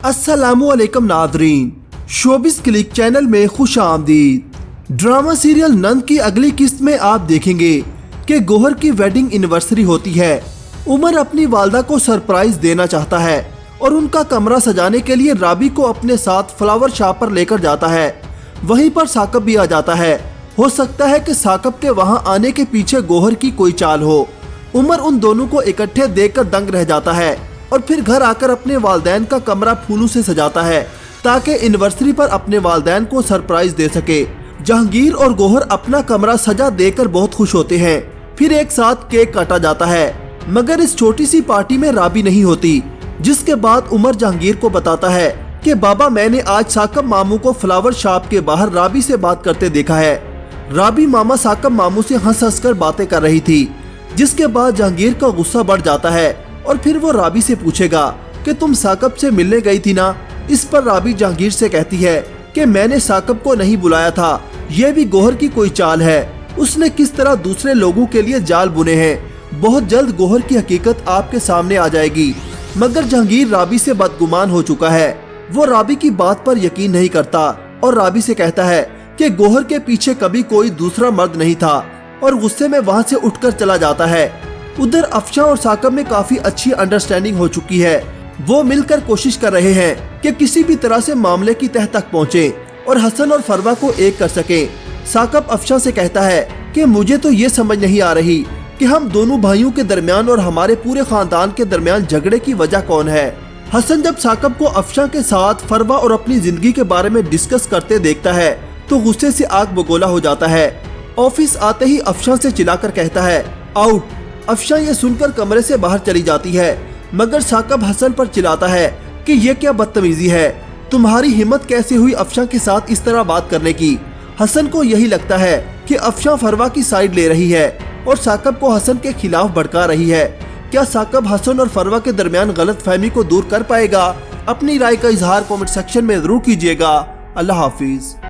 अस्सलामुअलैकुम Nadreen, showbiz click channel में खुश आमदीद। ड्रामा सीरियल नंद की अगली किस्त में आप देखेंगे कि गौहर की वेडिंग एनिवर्सरी होती है। उमर अपनी वालदा को सरप्राइज देना चाहता है और उनका कमरा सजाने के लिए राबी को अपने साथ फ्लावर शॉप पर लेकर जाता है। वहीं पर साकब भी आ जाता है। हो सकता है कि साकब के वहां आने के पीछे गौहर की कोई चाल हो। उमर उन दोनों को इकट्ठे देखकर दंग रह जाता है और फिर घर आकर अपने वालदैन का कमरा फूलों से सजाता है ताकि एनिवर्सरी पर अपने वालदैन को सरप्राइज दे सके। जहांगीर और गौहर अपना कमरा सजा देखकर बहुत खुश होते हैं। फिर एक साथ केक काटा जाता है, मगर इस छोटी सी पार्टी में राबी नहीं होती। जिसके बाद उमर जहांगीर को बताता है कि बाबा, मैंने आज साकब मामू को फ्लावर शॉप के बाहर राबी से बात करते देखा है। राबी मामा साकब मामू से हंस हंस कर बातें कर रही थी। जिसके बाद जहांगीर का गुस्सा बढ़ जाता है और फिर वो राबी से पूछेगा कि तुम साकब से मिलने गई थी ना। इस पर राबी जहांगीर से कहती है कि मैंने साकब को नहीं बुलाया था, यह भी गौहर की कोई चाल है। उसने किस तरह दूसरे लोगों के लिए जाल बुने हैं। बहुत जल्द गौहर की हकीकत आपके सामने आ जाएगी। मगर जहांगीर राबी से बदगुमान हो चुका है। वो राबी की बात पर यकीन नहीं करता और राबी से कहता है कि गौहर के पीछे कभी कोई दूसरा मर्द नहीं था और गुस्से में वहाँ से उठकर चला जाता है। उधर अफशा और साकब में काफी अच्छी अंडरस्टैंडिंग हो चुकी है। वो मिलकर कोशिश कर रहे हैं कि किसी भी तरह से मामले की तह तक पहुँचे और हसन और फरवा को एक कर सके। साकब अफशा से कहता है कि मुझे तो ये समझ नहीं आ रही कि हम दोनों भाइयों के दरमियान और हमारे पूरे खानदान के दरमियान झगड़े की वजह कौन है। हसन जब साकब को अफशा के साथ फरवा और अपनी जिंदगी के बारे में डिस्कस करते देखता है तो गुस्से से आग बगोला हो जाता है। ऑफिस आते ही अफशा से चिल्लाकर कहता है, आउट। अफशा ये सुनकर कमरे से बाहर चली जाती है, मगर साकब हसन पर चिल्लाता है कि ये क्या बदतमीजी है, तुम्हारी हिम्मत कैसे हुई अफशा के साथ इस तरह बात करने की। हसन को यही लगता है कि अफशा फरवा की साइड ले रही है और साकब को हसन के खिलाफ भड़का रही है। क्या साकब हसन और फरवा के दरमियान गलतफहमी को दूर कर पाएगा? अपनी राय का इजहार कमेंट सेक्शन में जरूर कीजिएगा। अल्लाह हाफिज।